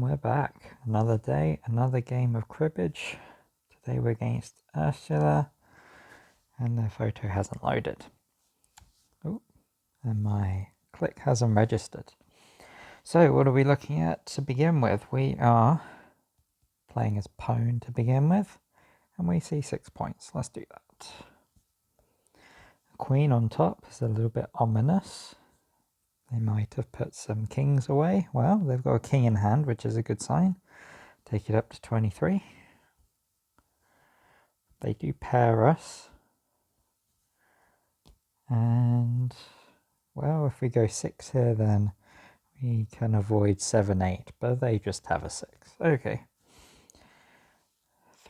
we're back. Another day, another game of cribbage. Today we're against Ursula, and the photo hasn't loaded. Oh, and my click hasn't registered. So what are we looking at to begin with? We are playing as pawn to begin with, and we see 6 points. Let's do that. Queen on top is a little bit ominous. They might have put some kings away. Well, they've got a king in hand, which is a good sign. Take it up to 23. They do pair us. And, well, if we go 6 here, then we can avoid 7, 8. But they just have a 6. Okay.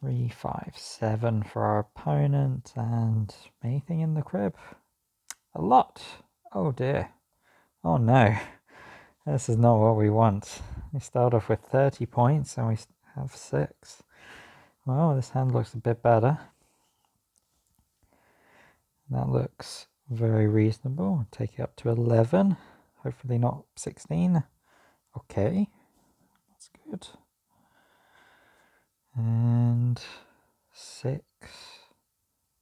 3, 5, 7 for our opponent. And anything in the crib? A lot. Oh, dear. Oh, no. This is not what we want. We start off with 30 points and we have 6. Well, this hand looks a bit better. That looks very reasonable. Take it up to 11. Hopefully not 16. Okay, that's good. And 6.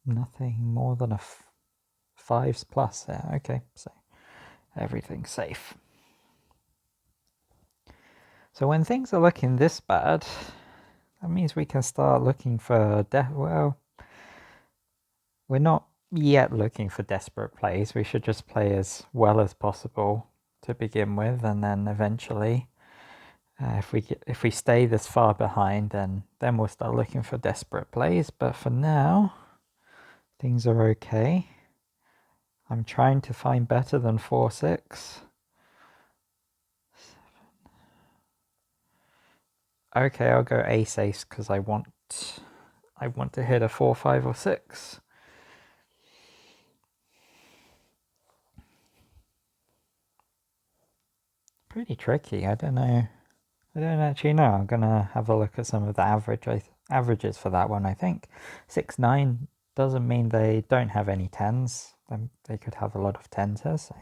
Nothing more than a 5's plus there. Okay, so everything's safe. So when things are looking this bad, that means we can start looking for well, we're not yet looking for desperate plays. We should just play as well as possible to begin with, and then eventually, if we stay this far behind, then we'll start looking for desperate plays. But for now, things are okay. I'm trying to find better than 4, 6. 7. Okay, I'll go ace ace because I want to hit a 4, 5, or 6. Pretty tricky. I don't know. I don't actually know. I'm gonna have a look at some of the averages for that one. I think 6, 9 doesn't mean they don't have any 10s. They could have a lot of 10s here. So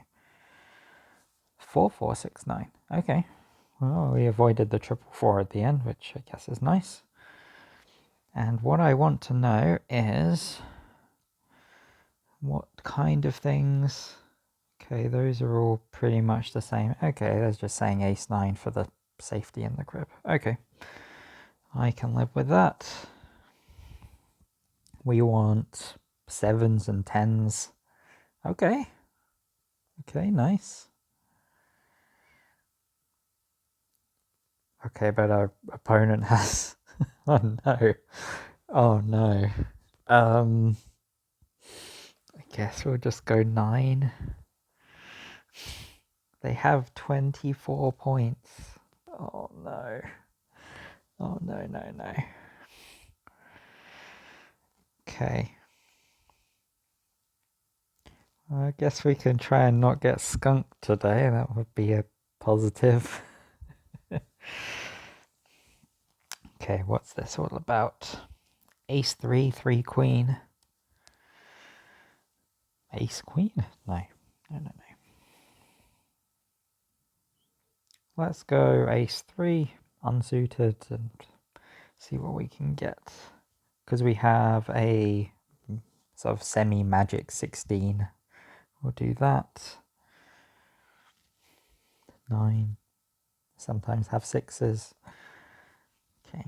4, 4, 6, 9. Okay. Well, we avoided the 4, 4 at the end, which I guess is nice. And what I want to know is what kind of things. Okay, those are all pretty much the same. Okay, that's just saying ace 9 for the safety in the crib. Okay, I can live with that. We want 7s and 10s. Okay. Okay, nice. Okay, but our opponent has... oh no. Oh no. I guess we'll just go 9. They have 24 points. Oh no. Oh no, no, no. Okay. I guess we can try and not get skunked today. That would be a positive. Okay, what's this all about? Ace 3, 3 queen. Ace queen? No. No, no, no. Let's go ace 3, unsuited, and see what we can get. Because we have a sort of semi-magic 16. We'll do that. 9. Sometimes have 6s. Okay.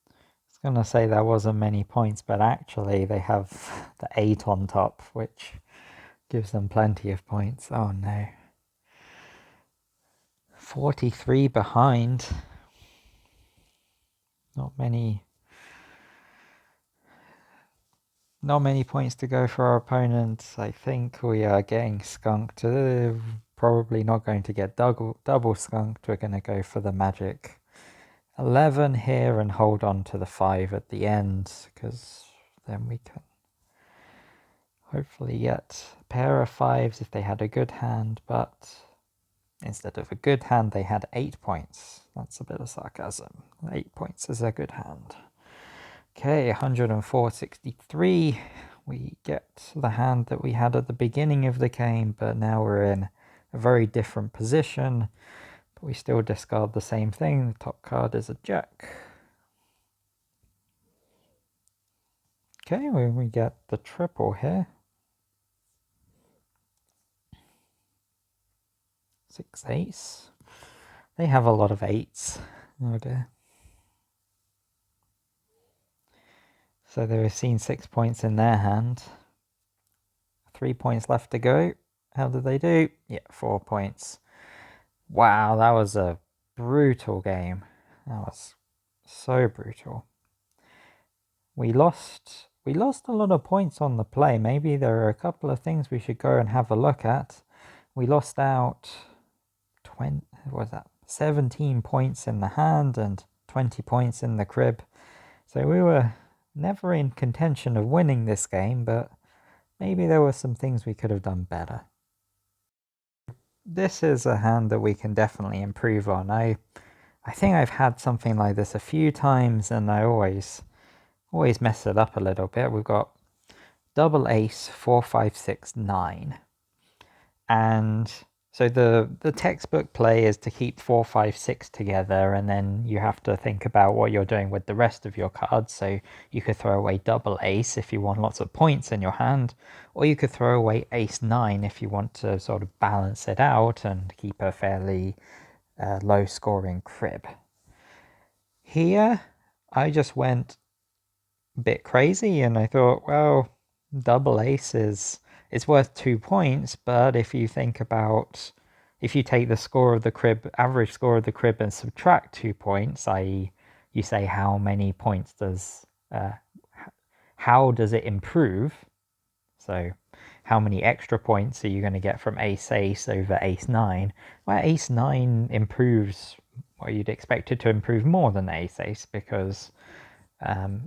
I was gonna say there wasn't many points, but actually they have the 8 on top, which gives them plenty of points. Oh no. 43 behind. Not many points to go for our opponents. I think we are getting skunked. Probably not going to get double skunked. We're going to go for the magic 11 here and hold on to the 5 at the end, because then we can hopefully get a pair of 5s if they had a good hand, but instead of a good hand they had 8 points. That's a bit of sarcasm. 8 points is a good hand. Okay, 104.63. we get the hand that we had at the beginning of the game, but now we're in a very different position. But we still discard the same thing. The top card is a jack. Okay, we get the triple here. 6 ace. They have a lot of 8s. Oh dear. So they've seen 6 points in their hand. 3 points left to go. How did they do? Yeah, 4 points. Wow, that was a brutal game. That was so brutal. We lost a lot of points on the play. Maybe there are a couple of things we should go and have a look at. We lost out 17 points in the hand and 20 points in the crib. So we were never in contention of winning this game, but maybe there were some things we could have done better. This is a hand that we can definitely improve on. I think I've had something like this a few times and I always mess it up a little bit. We've got double ace, 4, 5, 6, 9. And so the textbook play is to keep 4, 5, 6 together, and then you have to think about what you're doing with the rest of your cards. So you could throw away double ace if you want lots of points in your hand, or you could throw away ace 9 if you want to sort of balance it out and keep a fairly low scoring crib. Here, I just went a bit crazy and I thought, well, double ace it's worth 2 points, but if you think about, if you take the score of the crib, average score of the crib, and subtract 2 points, i.e. you say how many points does, how does it improve? So how many extra points are you going to get from ace ace over ace 9? Well, ace 9 improves, well, you'd expect it to improve more than ace ace, because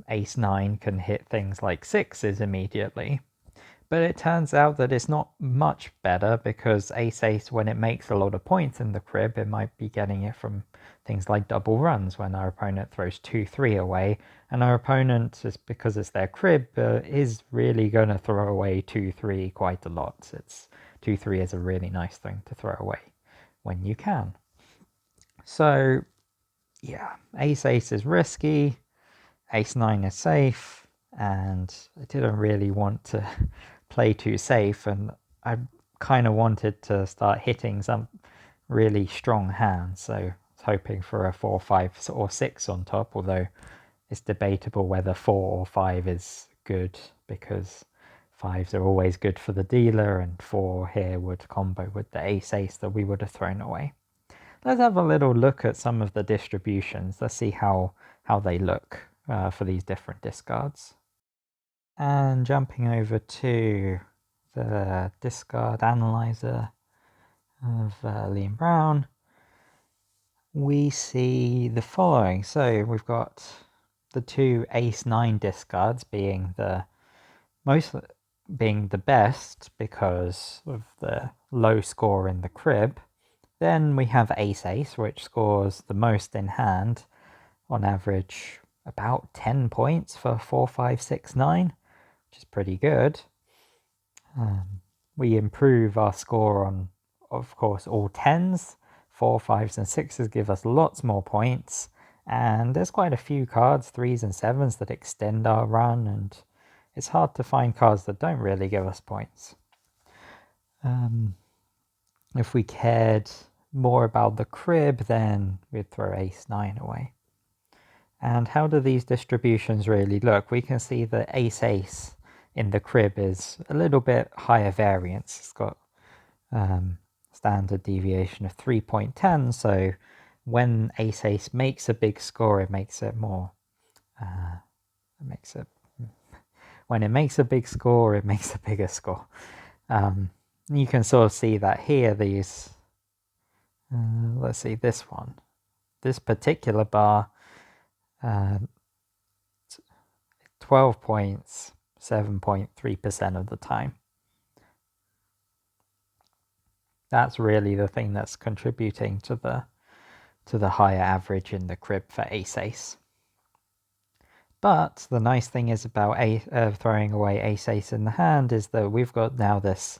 ace 9 can hit things like 6s immediately. But it turns out that it's not much better, because ace ace, when it makes a lot of points in the crib, it might be getting it from things like double runs when our opponent throws 2-3 away, and our opponent, is because it's their crib, is really going to throw away 2-3 quite a lot. 2-3 is a really nice thing to throw away when you can. So yeah, ace ace is risky, ace 9 is safe, and I didn't really want to play too safe, and I kind of wanted to start hitting some really strong hands, so I was hoping for a 4, 5 or 6 on top, although it's debatable whether 4 or 5 is good, because 5s are always good for the dealer, and 4 here would combo with the ace ace that we would have thrown away. Let's have a little look at some of the distributions. Let's see how they look for these different discards. And jumping over to the discard analyzer of Liam Brown, we see the following. So we've got the 2 ace 9 discards being the best because of the low score in the crib. Then we have ace ace, which scores the most in hand, on average about 10 points for 4, 5, 6, 9, which is pretty good. We improve our score on, of course, all 10s. 4, 5s, and 6s give us lots more points, and there's quite a few cards, 3s and 7s, that extend our run, and it's hard to find cards that don't really give us points. If we cared more about the crib, then we'd throw ace 9 away. And how do these distributions really look? We can see that ace ace in the crib is a little bit higher variance. It's got standard deviation of 3.10, so when ace ace makes a big score, it makes it more when it makes a big score, it makes a bigger score. You can sort of see that here. These let's see, this particular bar, 12 points 7.3% of the time. That's really the thing that's contributing to the higher average in the crib for ace ace. But the nice thing is about throwing away ace-ace in the hand is that we've got now this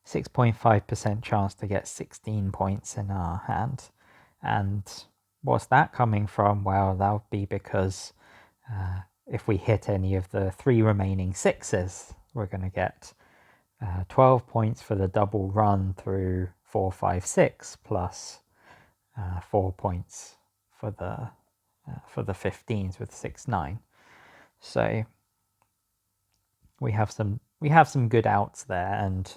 6.5% chance to get 16 points in our hand. And what's that coming from? Well, that would be because if we hit any of the 3 remaining 6s, we're going to get 12 points for the double run through 4, 5, 6, plus 4 points for the 15s with 6, 9. So we have some good outs there, and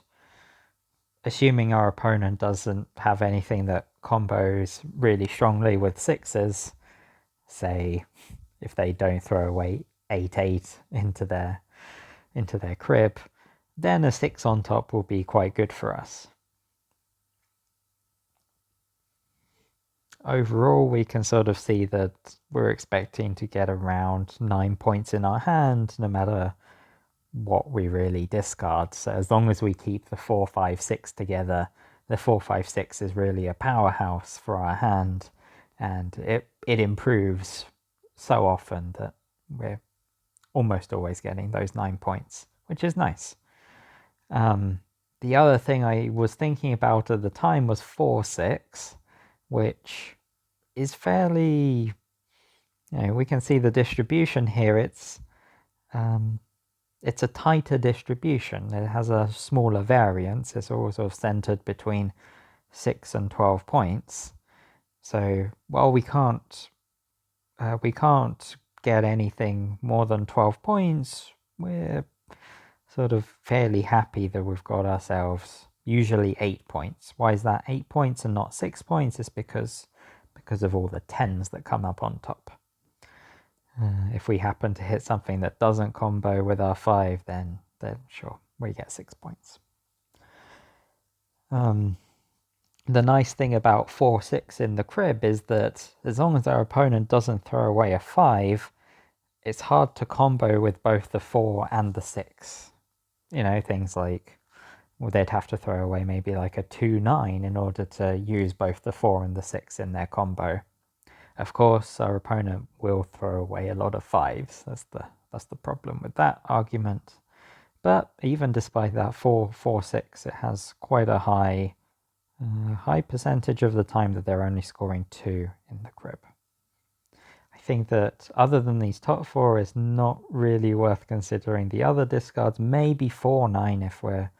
assuming our opponent doesn't have anything that combos really strongly with 6s, say if they don't throw away 8-8 into their crib, then a 6 on top will be quite good for us. Overall, we can sort of see that we're expecting to get around 9 points in our hand, no matter what we really discard. So as long as we keep the 4, 5, 6 together, the 4, 5, 6 is really a powerhouse for our hand, and it improves so often that we're almost always getting those 9 points, which is nice. The other thing I was thinking about at the time was 4, 6, which is fairly, we can see the distribution here. It's a tighter distribution. It has a smaller variance. It's all sort of centered between 6 and 12 points. So while we can't get anything more than 12 points, we're sort of fairly happy that we've got ourselves usually 8 points. Why is that 8 points and not 6 points? It's because of all the 10s that come up on top. If we happen to hit something that doesn't combo with our 5, then sure, we get 6 points. The nice thing about 4, 6 in the crib is that as long as our opponent doesn't throw away a 5, it's hard to combo with both the 4 and the 6. Things like, well, they'd have to throw away maybe like a 2, 9 in order to use both the 4 and the 6 in their combo. Of course, our opponent will throw away a lot of 5s. That's the problem with that argument. But even despite that 4, 4, 6, it has quite a high percentage of the time that they're only scoring 2 in the crib. I think that other than these top 4, it's not really worth considering the other discards. Maybe 4, 9 if we're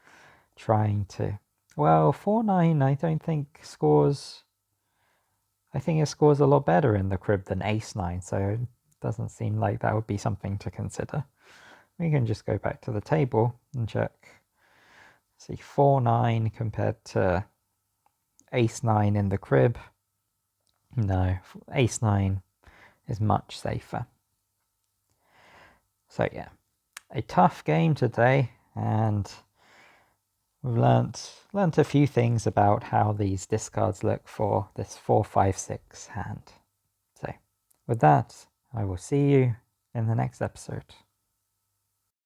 trying to. Well, 4, 9 I don't think scores. I think it scores a lot better in the crib than ace 9, so it doesn't seem like that would be something to consider. We can just go back to the table and check. See, 4, 9 compared to ace 9 in the crib. No, ace 9 is much safer. So yeah, a tough game today, and we've learnt a few things about how these discards look for this 4, 5, 6 hand. So with that, I will see you in the next episode.